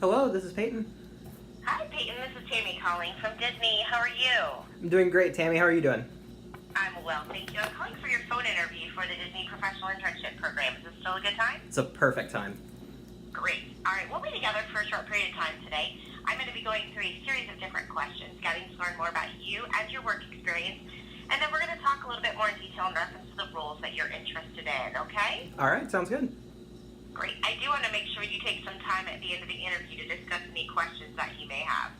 Hello, this is Peyton. Hi, Peyton. This is Tammy calling from Disney. How are you? I'm doing great, Tammy. How are you doing? I'm well, thank you. I'm calling for your phone interview for the Disney Professional Internship Program. Is this still a good time? It's a perfect time. Great. All right, we'll be together for a short period of time today. I'm going to be going through a series of different questions, getting to learn more about you and your work experience, and then we're going to talk a little bit more in detail in reference to the roles that you're interested in, okay? All right, sounds good. Great. I do want to make sure you take some time at the end of the interview to discuss any questions that you may have.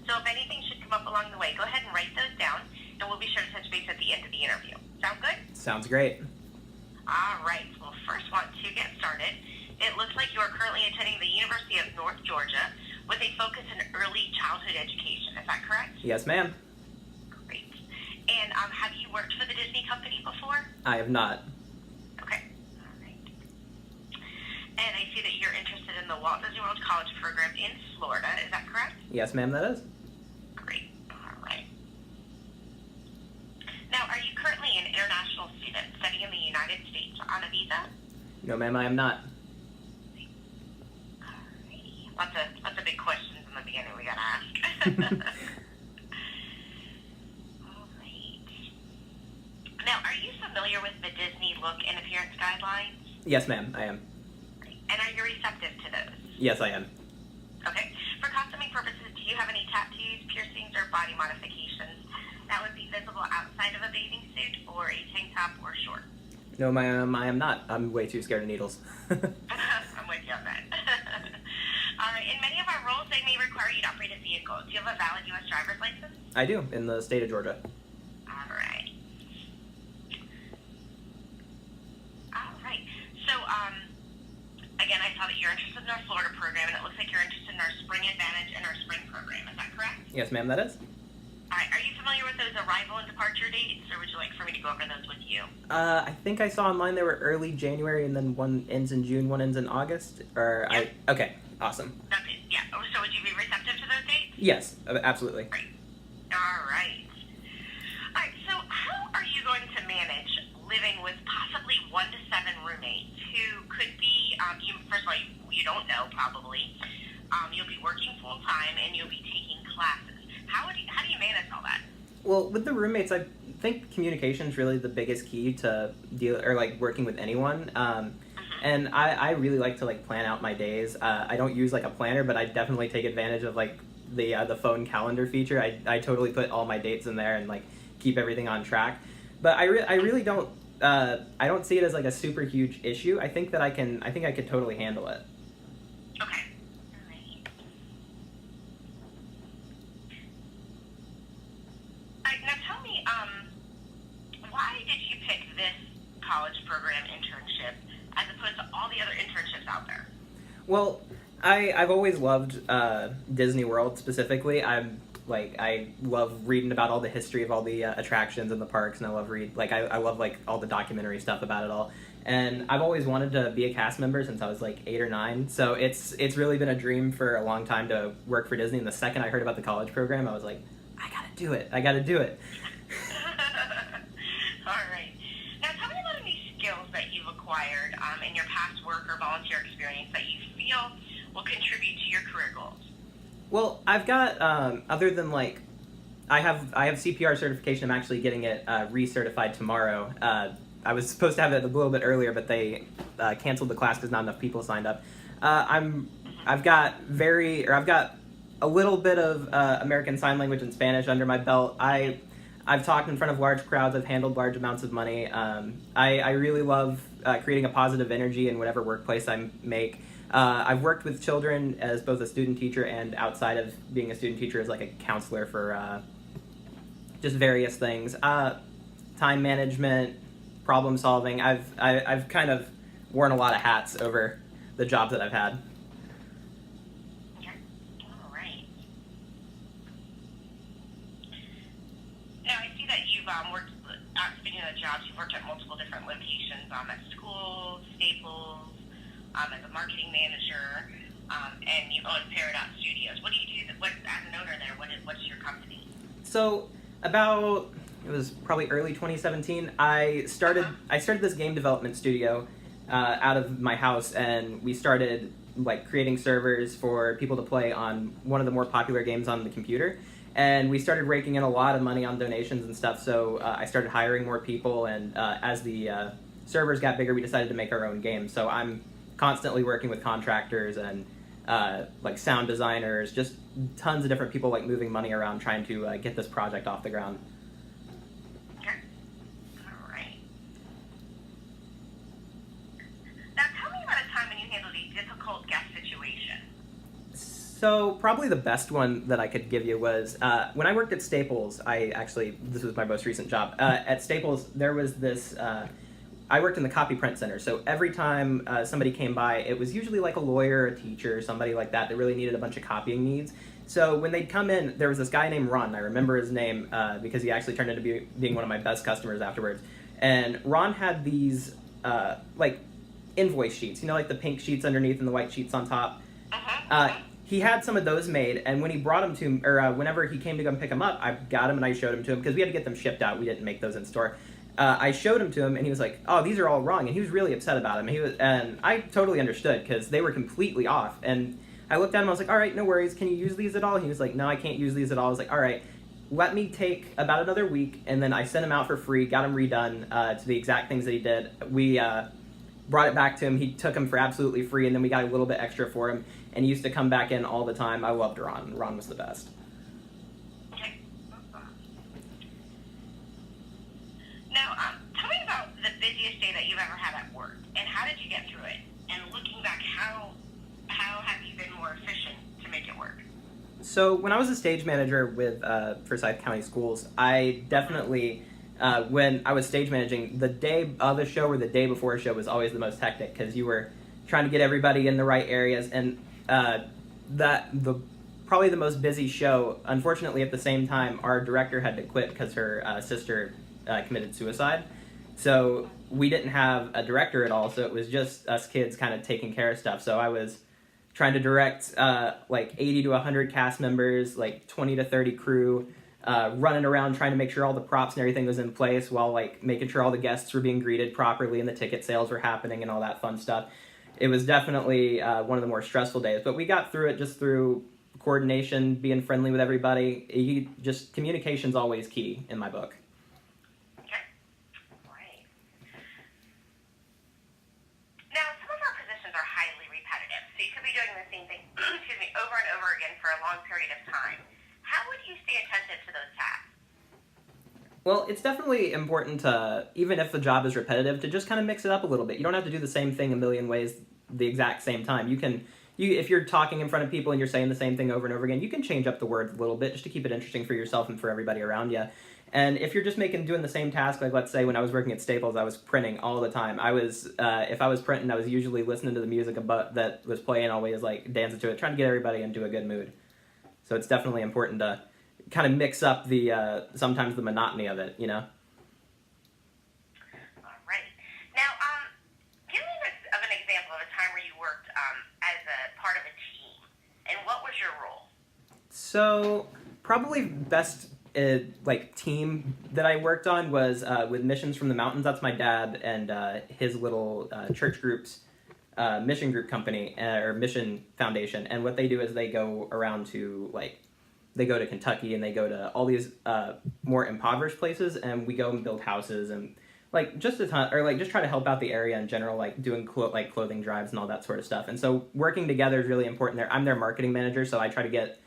So if anything should come up along the way, go ahead and write those down, and we'll be sure to touch base at the end of the interview. Sound good? Sounds great. All right. Well, first want to get started. It looks like you are currently attending the University of North Georgia with a focus in early childhood education. Is that correct? Yes, ma'am. Great. And have you worked for the Disney company before? I have not. Okay. All right. And I see that you're interested in the Walt Disney World College program in Florida. Is that correct? Yes, ma'am, that is. Great. All right. Now, are you currently an international student studying in the United States on a visa? No, ma'am, I am not. Alrighty. Lots of big questions in the beginning we gotta ask. All right. Now, are you familiar with the Disney look and appearance guidelines? Yes, ma'am, I am. And are you receptive to those? Yes, I am. Okay. For costuming purposes, do you have any tattoos, piercings, or body modifications that would be visible outside of a bathing suit or a tank top or shorts? No, ma'am, I am not. I'm way too scared of needles. I'm with you on that. All right. In many of our roles, they may require you to operate a vehicle. Do you have a valid U.S. driver's license? I do, in the state of Georgia. All right. All right. So, again, I saw that you're interested in our Florida program, and it looks like you're interested in our Spring Advantage and our Spring program. Is that correct? Yes, ma'am, that is. All right. Are you familiar with those arrival and departure dates, or would you like for me to go over those with you? I think I saw online they were early January, and then one ends in June, one ends in August. Yep. Okay, awesome. Okay. Yeah. Oh, so would you be receptive to those dates? Yes, absolutely. Great. All right. All right. So, how are you going to manage living with possibly 1 to 7 roommates who could be, first of all, you don't know probably. You'll be working full time and you'll be taking classes. How do you manage all that? Well, with the roommates, I think communication is really the biggest key to working with anyone. And I really like to plan out my days. I don't use a planner, but I definitely take advantage of the phone calendar feature. I totally put all my dates in there and keep everything on track. But I really don't I don't see it as a super huge issue. I think I could totally handle it. Okay. All right. All right. Now tell me, why did you pick this college program internship as opposed to all the other internships out there? Well, I've always loved Disney World specifically. I love reading about all the history of all the attractions and the parks, and I love I love all the documentary stuff about it all. And I've always wanted to be a cast member since I was 8 or 9. So it's really been a dream for a long time to work for Disney. And the second I heard about the college program, I was like, I gotta do it. I gotta do it. All right. Now tell me about any skills that you've acquired in your past work or volunteer experience that you feel will contribute to your career goals. Well, I've got other than I have CPR certification. I'm actually getting it recertified tomorrow. I was supposed to have it a little bit earlier, but they canceled the class because not enough people signed up. I've got a little bit of American Sign Language and Spanish under my belt. I've talked in front of large crowds. I've handled large amounts of money. I really love creating a positive energy in whatever workplace I make. I've worked with children as both a student teacher and outside of being a student teacher as a counselor for just various things. Time management, problem solving. I've kind of worn a lot of hats over the jobs that I've had. Okay. All right. Now I see that you've worked. Speaking of jobs, you've worked at multiple different locations. At schools, Staples. As a marketing manager, and you own Peridot Studios. What do you do? As an owner there? What's your company? So it was probably early 2017. I started this game development studio out of my house, and we started like creating servers for people to play on one of the more popular games on the computer. And we started raking in a lot of money on donations and stuff, so I started hiring more people, and as the servers got bigger, we decided to make our own game. So I'm constantly working with contractors and like sound designers, just tons of different people like moving money around trying to get this project off the ground. Okay. All right. Now tell me about a time when you handled a difficult guest situation. So probably the best one that I could give you was when I worked at Staples. This was my most recent job. At Staples, there was this, I worked in the copy print center. So every time somebody came by, it was usually like a lawyer, a teacher, somebody like that really needed a bunch of copying needs. So when they'd come in, there was this guy named Ron. I remember his name because he actually turned into being one of my best customers afterwards. And Ron had these like invoice sheets, like the pink sheets underneath and the white sheets on top. He had some of those made, and when he brought them to, or whenever he came to go and pick them up, I got them and I showed them to him because we had to get them shipped out. We didn't make those in store. I showed them to him, and he was like, "Oh, these are all wrong," and he was really upset about them. And I totally understood because they were completely off. And I looked at him, I was like, "All right, no worries. Can you use these at all?" He was like, "No, I can't use these at all." I was like, "All right, let me take about another week," and then I sent him out for free, got him redone to the exact things that he did. We brought it back to him. He took them for absolutely free, and then we got a little bit extra for him. And he used to come back in all the time. I loved Ron. Ron was the best. Okay. Now, tell me about the busiest day that you've ever had at work, and how did you get through it? And looking back, how have you been more efficient to make it work? So when I was a stage manager with Forsyth County Schools, I definitely, when I was stage managing, the day of a show or the day before a show was always the most hectic because you were trying to get everybody in the right areas. And probably the most busy show. Unfortunately, at the same time, our director had to quit because her sister committed suicide. So we didn't have a director at all. So it was just us kids kind of taking care of stuff. So I was trying to direct like 80 to 100 cast members, like 20 to 30 crew, running around trying to make sure all the props and everything was in place while like making sure all the guests were being greeted properly and the ticket sales were happening and all that fun stuff. It was definitely one of the more stressful days, but we got through it just through coordination, being friendly with everybody. Communication's always key in my book. Okay. Right. Now, some of our positions are highly repetitive, so you could be doing the same thing, over and over again for a long period of time. How would you stay attentive to those tasks? Well, it's definitely important to, even if the job is repetitive, to just kind of mix it up a little bit. You don't have to do the same thing a million ways the exact same time. If you're talking in front of people and you're saying the same thing over and over again, you can change up the words a little bit just to keep it interesting for yourself and for everybody around you. And if you're just doing the same task, like let's say when I was working at Staples, I was printing all the time. If I was printing, I was usually listening to the music that was playing, always like dancing to it, trying to get everybody into a good mood. So it's definitely important to kind of mix up sometimes the monotony of it, All right. Now, give me an example of a time where you worked as a part of a team, and what was your role? So probably best team that I worked on was with Missions from the Mountains. That's my dad and his little church group's mission group company or mission foundation. And what they do is they go around to they go to Kentucky and they go to all these more impoverished places, and we go and build houses and just a ton, or just try to help out the area in general, doing clothing drives and all that sort of stuff. And so working together is really important there. I'm their marketing manager, so I try to get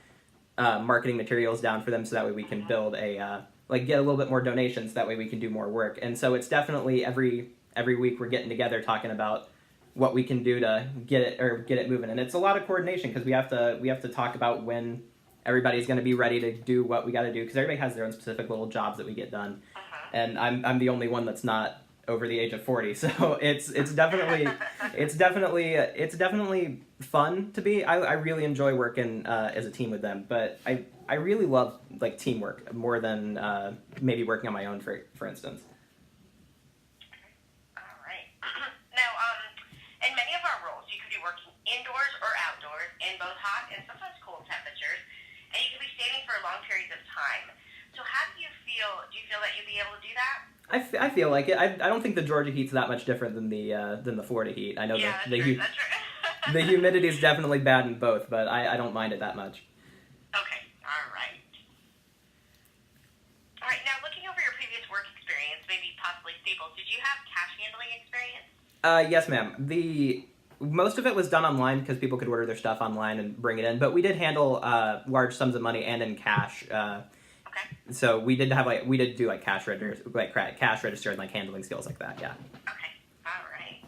marketing materials down for them so that way we can build get a little bit more donations, so that way we can do more work. And so it's definitely every week we're getting together talking about what we can do to get it moving. And it's a lot of coordination because we have to talk about when everybody's going to be ready to do what we got to do, because everybody has their own specific little jobs that we get done. And I'm the only one that's not over the age of 40, so it's definitely fun to be. I really enjoy working as a team with them, but I really love teamwork more than maybe working on my own, for instance. All right. Now, in many of our roles, you could be working indoors or outdoors in both hot and sometimes cold temperatures, and you could be standing for long periods of time. So how do you feel? Do you feel that you'd be able to do that? I feel like it. I don't think the Georgia heat's that much different than the Florida heat. I know that's the true. heat. That's true. The humidity is definitely bad in both, but I don't mind it that much. Okay, all right. All right, now looking over your previous work experience, maybe possibly Staples, did you have cash handling experience? Yes, ma'am. The most of it was done online because people could order their stuff online and bring it in. But we did handle large sums of money and in cash. Okay, So we did do like cash register, cash register and like handling skills like that. Yeah. okay, all right.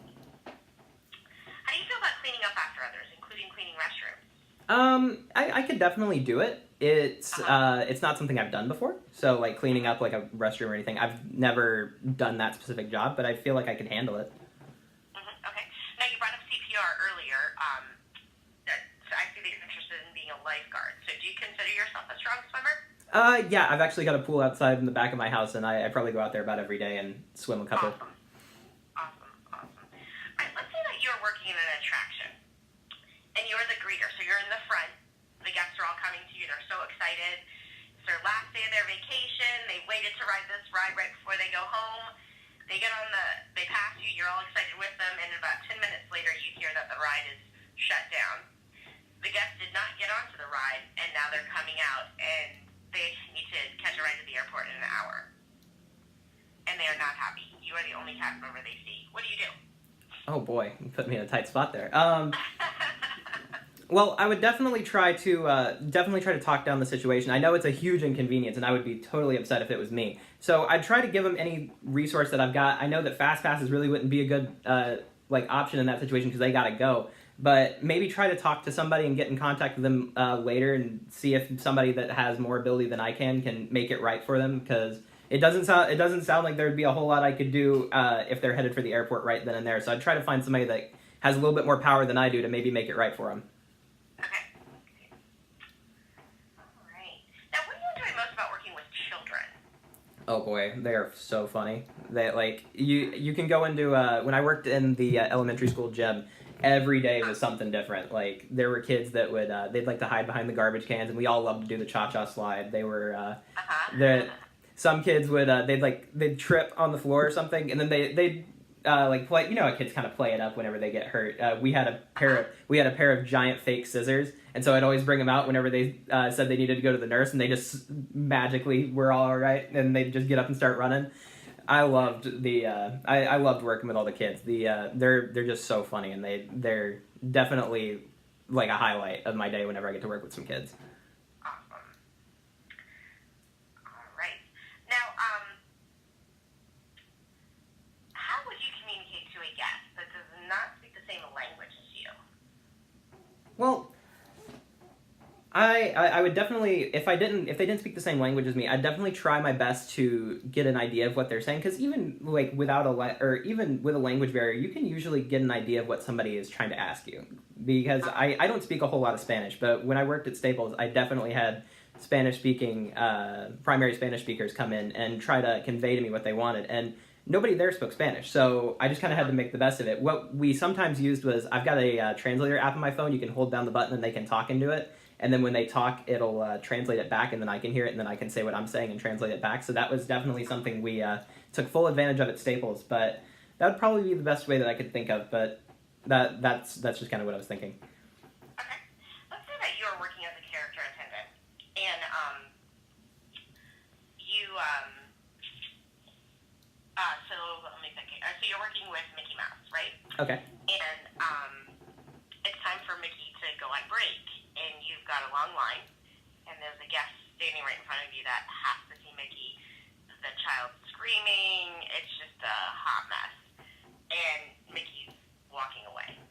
How do you feel about cleaning up after others, including cleaning restrooms? I could definitely do it. It's not something I've done before. So like cleaning up like a restroom or anything, I've never done that specific job, but I feel like I could handle it. Okay. Now you brought up CPR earlier. So I see that you're interested in being a lifeguard. So do you consider yourself a strong swimmer? Yeah, I've actually got a pool outside in the back of my house, and I probably go out there about every day and swim a couple. Awesome. Awesome. All right, let's say that you're working in an attraction, and you're the greeter. So you're in the front. The guests are all coming to you. They're so excited. It's their last day of their vacation. They waited to ride this ride right before they go home. They pass you. You're all excited with them, and about 10 minutes later, you hear that the ride is shut down. The guests did not get onto the ride, and now they're coming out, and they need to catch a ride to the airport in an hour. And they are not happy. You are the only cast member they see. What do you do? Oh boy, you put me in a tight spot there. Well, I would definitely try to talk down the situation. I know it's a huge inconvenience, and I would be totally upset if it was me. So I'd try to give them any resource that I've got. I know that fast passes really wouldn't be a good option in that situation because they gotta go. But maybe try to talk to somebody and get in contact with them later and see if somebody that has more ability than I can make it right for them, because it doesn't sound like there'd be a whole lot I could do if they're headed for the airport right then and there. So I'd try to find somebody that has a little bit more power than I do to maybe make it right for them. Okay. All right. Now, what do you enjoy most about working with children? Oh boy, they are so funny. They you can go into when I worked in the elementary school gym. Every day was something different. Like there were kids that would they'd like to hide behind the garbage cans, and we all loved to do the cha-cha slide. They were some kids would they'd trip on the floor or something, and then they'd play. You know how kids kind of play it up whenever they get hurt. We had a pair of giant fake scissors, and so I'd always bring them out whenever they said they needed to go to the nurse, and they just magically were all right, and they'd just get up and start running. I loved I loved working with all the kids. They're just so funny, and they're definitely like a highlight of my day whenever I get to work with some kids. Awesome. All right. Now, how would you communicate to a guest that does not speak the same language as you? Well, I would definitely, if they didn't speak the same language as me, I'd definitely try my best to get an idea of what they're saying, because even like even with a language barrier, you can usually get an idea of what somebody is trying to ask you. Because I don't speak a whole lot of Spanish, but when I worked at Staples, I definitely had Spanish-speaking, primary Spanish speakers come in and try to convey to me what they wanted, and nobody there spoke Spanish, so I just kind of had to make the best of it. What we sometimes used was, I've got a translator app on my phone. You can hold down the button and they can talk into it. And then when they talk, it'll translate it back, and then I can hear it, and then I can say what I'm saying and translate it back. So that was definitely something we took full advantage of at Staples. But that would probably be the best way that I could think of. But that's just kind of what I was thinking. Okay. Let's say that you're working as a character attendant, and so let me think. So you're working with Mickey Mouse, right? Okay. And it's time for Mickey to go on break, and you've got a long line, and there's a guest standing right in front of you that has to see Mickey. The child's screaming. It's just a hot mess, and Mickey's walking away.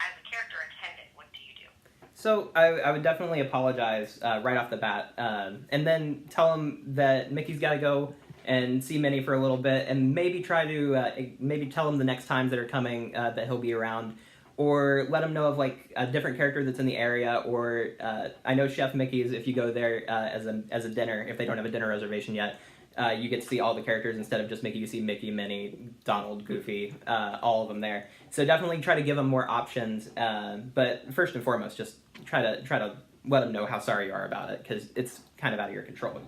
As a character attendant, what do you do? So I would definitely apologize right off the bat, and then tell him that Mickey's got to go and see Minnie for a little bit, and maybe try to maybe tell him the next times that are coming that he'll be around, or let him know of like a different character that's in the area, or I know Chef Mickey's, if you go there as a dinner, if they don't have a dinner reservation yet, you get to see all the characters instead of just Mickey. You see Mickey, Minnie, Donald, Goofy, all of them there. So definitely try to give them more options, but first and foremost, just try to let them know how sorry you are about it, because it's kind of out of your control.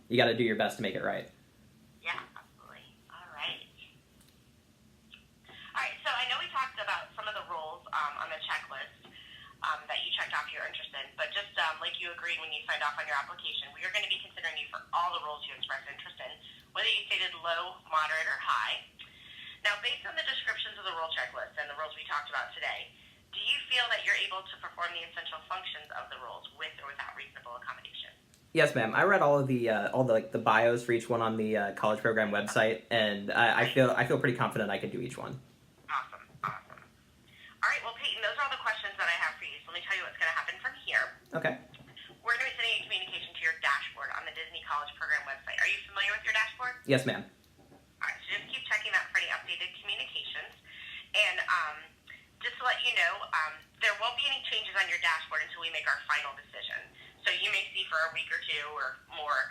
You got to do your best to make it right. Yeah, absolutely. All right. All right, so I know we talked about some of the roles on the chat feel that you're able to perform the essential functions of the roles with or without reasonable accommodation? Yes, ma'am. I read all the like the bios for each one on the college program website, and I feel pretty confident I could do each one. Awesome, awesome. All right, well, Peyton, those are all the questions that I have for you. So let me tell you what's going to happen from here. Okay. We're going to be sending a communication to your dashboard on the Disney College Program website. Are you familiar with your dashboard? Yes, ma'am. All right, so just keep checking that for any updated communications. And just to let you know, there won't be any changes on your dashboard until we make our final decision. So you may see for a week or two or more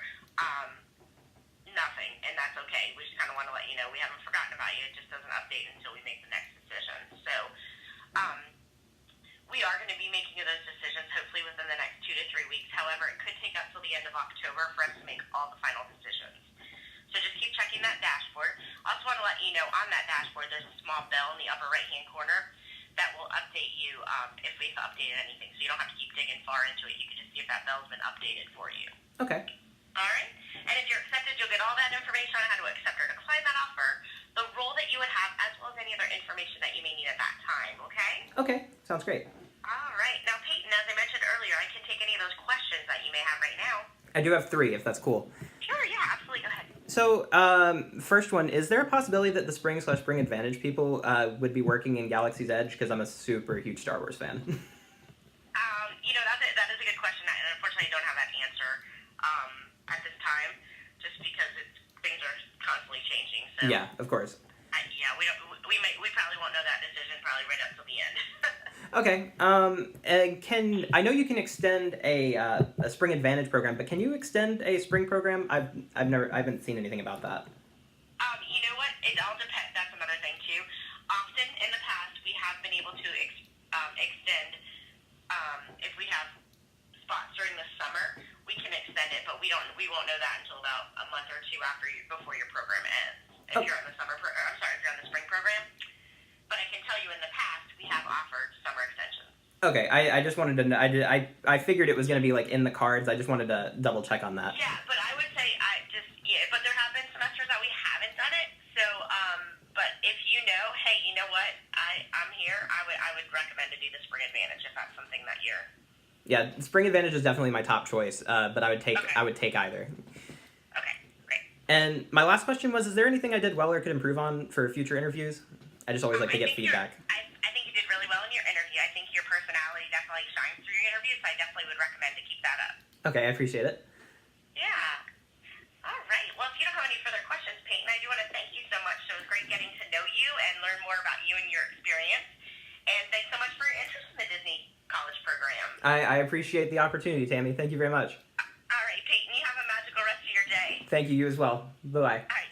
nothing, and that's okay. We just kind of want to let you know we haven't forgotten about you. It just doesn't update until we make the next decision. So we are going to be making those decisions hopefully within the next 2 to 3 weeks. However, it could take up till the end of October for us to make all the final decisions. So just keep checking that dashboard. I also want to let you know on that dashboard there's a small bell in the upper right-hand corner that will update you if we've updated anything. So you don't have to keep digging far into it. You can just see if that bell's been updated for you. Okay. All right? And if you're accepted, you'll get all that information on how to accept or decline that offer, the role that you would have, as well as any other information that you may need at that time, okay? Okay. Sounds great. All right. Now, Peyton, as I mentioned earlier, I can take any of those questions that you may have right now. I do have 3, if that's cool. Sure, yeah, absolutely. Go ahead. So, first one, is there a possibility that the Spring Advantage people would be working in Galaxy's Edge? Because I'm a super huge Star Wars fan. That is a good question, and unfortunately I don't have that answer at this time, just because things are constantly changing. So Yeah, of course. We probably won't know that decision probably right up till the end. Okay. And I know you can extend a Spring Advantage program, but can you extend a Spring program? I haven't seen anything about that. You know what? It all depends. That's another thing too. Often in the past, we have been able to extend if we have spots during the summer. We can extend it, but we won't know that until about a month or two before your program ends. If you're on the if you're on the spring program. But I can tell you in the past, we have offered summer extensions. Okay, I just wanted to know. I figured it was going to be like in the cards. I just wanted to double check on that. Yeah, but I would say but there have been semesters that we haven't done it. So, but if you know, hey, you know what, I'm here. I would recommend to do the Spring Advantage if that's something that you're. Yeah, Spring Advantage is definitely my top choice, but I would take either. Okay, great. And my last question was: is there anything I did well or could improve on for future interviews? I just always like to get feedback. I think you did really well in your interview. I think your personality definitely shines through your interview, so I definitely would recommend to keep that up. Okay, I appreciate it. Yeah. All right. Well, if you don't have any further questions, Peyton, I do want to thank you so much. So it was great getting to know you and learn more about you and your experience. And thanks so much for your interest in the Disney College program. I appreciate the opportunity, Tammy. Thank you very much. All right, Peyton, you have a magical rest of your day. Thank you, you as well. Bye-bye. All right.